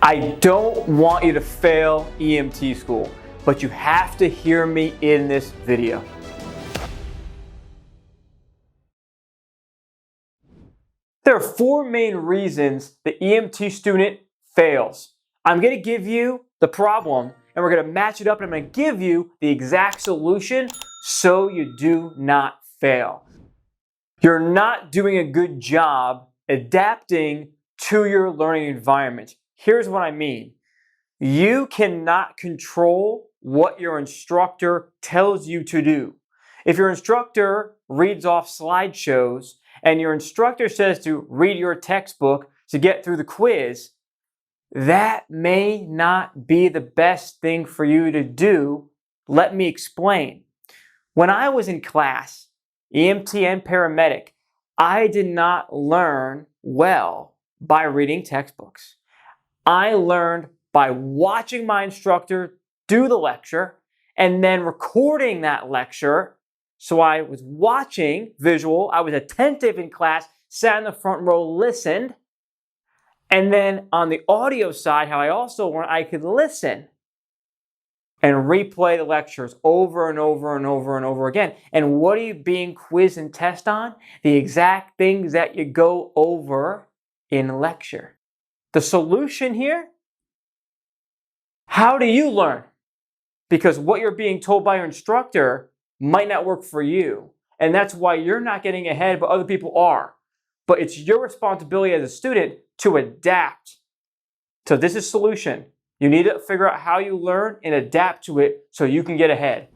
I don't want you to fail EMT school, but you have to hear me in this video. There are four main reasons the EMT student fails. I'm going to give you the problem and we're going to match it up and I'm going to give you the exact solution so you do not fail. You're not doing a good job adapting to your learning environment. Here's what I mean. You cannot control what your instructor tells you to do. If your instructor reads off slideshows and your instructor says to read your textbook to get through the quiz, that may not be the best thing for you to do. Let me explain. When I was in class, EMT and paramedic, I did not learn well by reading textbooks. I learned by watching my instructor do the lecture and then recording that lecture. So I was watching visual, I was attentive in class, sat in the front row, listened. And then on the audio side, how I also learned, I could listen and replay the lectures over and over and over and over again. And what are you being quizzed and tested on? The exact things that you go over in lecture. The solution here? How do you learn? Because what you're being told by your instructor might not work for you. And that's why you're not getting ahead, but other people are. But it's your responsibility as a student to adapt. So this is solution. You need to figure out how you learn and adapt to it so you can get ahead.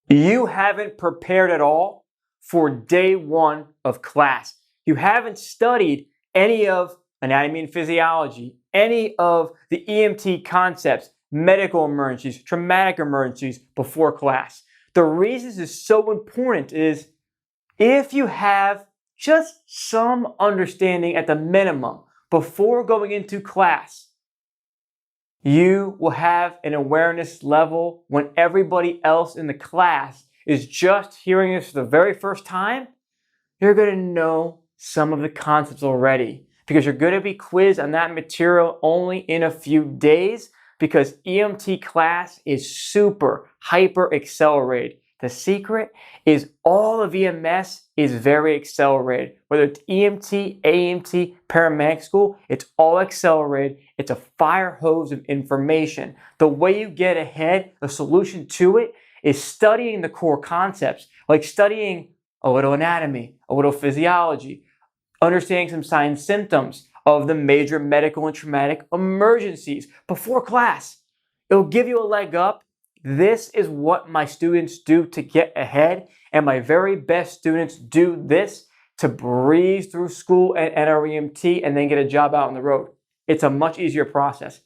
You haven't prepared at all for day one of class. You haven't studied any of anatomy and physiology, any of the EMT concepts, medical emergencies, traumatic emergencies before class. The reason this is so important is if you have just some understanding at the minimum before going into class, you will have an awareness level when everybody else in the class is just hearing this for the very first time. You're going to know some of the concepts already because you're going to be quizzed on that material only in a few days because EMT class is super hyper accelerated. The secret is all of EMS is very accelerated. Whether it's EMT, AEMT, paramedic school, it's all accelerated. It's a fire hose of information. The way you get ahead, the solution to it is studying the core concepts, like studying a little anatomy, a little physiology, understanding some signs and symptoms of the major medical and traumatic emergencies before class. It'll give you a leg up. This is what my students do to get ahead, and my very best students do this to breeze through school at NREMT and then get a job out on the road. It's a much easier process.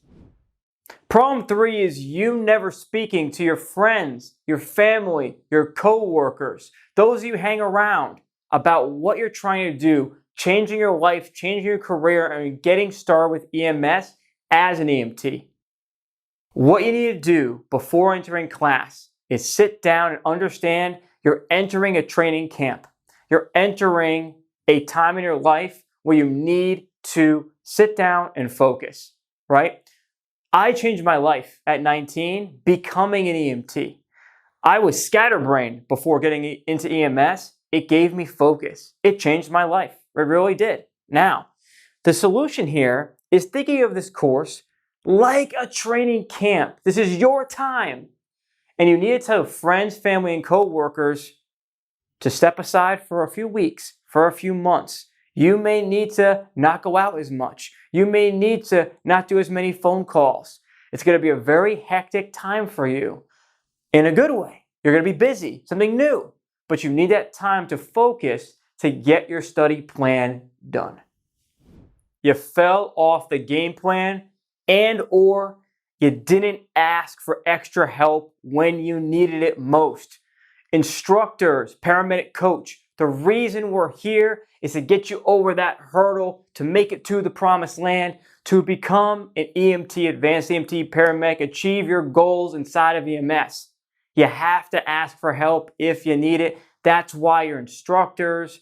Problem 3 is you never speaking to your friends, your family, your co-workers, those you hang around about what you're trying to do, changing your life, changing your career, and getting started with EMS as an EMT. What you need to do before entering class is sit down and understand you're entering a training camp. You're entering a time in your life where you need to sit down and focus, right? I changed my life at 19 becoming an EMT. I was scatterbrained before getting into EMS. It gave me focus. It changed my life. It really did. Now, the solution here is thinking of this course like a training camp. This is your time. And you need to tell friends, family, and co-workers to step aside for a few weeks, for a few months. You may need to not go out as much. You may need to not do as many phone calls. It's going to be a very hectic time for you in a good way. You're going to be busy, something new, but you need that time to focus to get your study plan done. You fell off the game plan and/or you didn't ask for extra help when you needed it most. Instructors, Paramedic Coach, the reason we're here is to get you over that hurdle to make it to the promised land, to become an EMT, advanced EMT, paramedic, achieve your goals inside of EMS. You have to ask for help if you need it. That's why your instructors,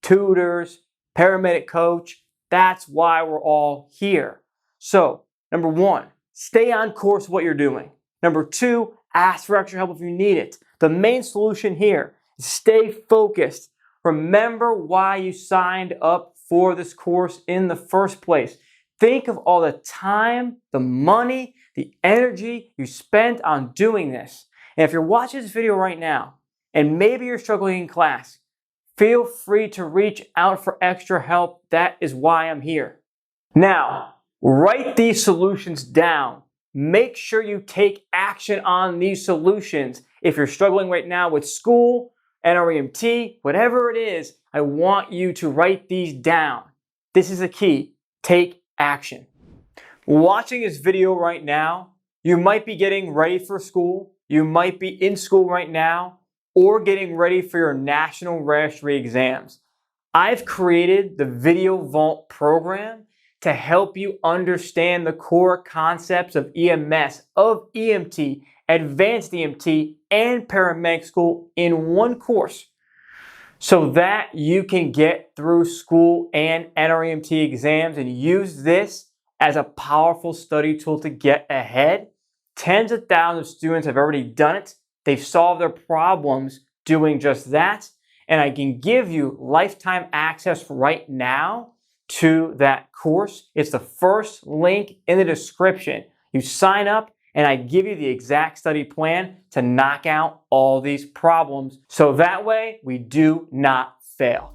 tutors, Paramedic Coach, that's why we're all here. So Number one, stay on course with what you're doing. Number two, ask for extra help if you need it. The main solution here is stay focused. Remember why you signed up for this course in the first place. Think of all the time, the money, the energy you spent on doing this. And if you're watching this video right now, and maybe you're struggling in class, feel free to reach out for extra help. That is why I'm here. Now, write these solutions down. Make sure you take action on these solutions. If you're struggling right now with school, NREMT, whatever it is, I want you to write these down. This is the key. Take action. Watching this video right now, you might be getting ready for school. You might be in school right now or getting ready for your national registry exams. I've created the Video Vault program to help you understand the core concepts of EMS, of EMT, advanced EMT, and paramedic school in one course so that you can get through school and NREMT exams and use this as a powerful study tool to get ahead. Tens of thousands of students have already done it. They've solved their problems doing just that. And I can give you lifetime access right now to that course. It's the first link in the description. You sign up and I give you the exact study plan to knock out all these problems so that way we do not fail.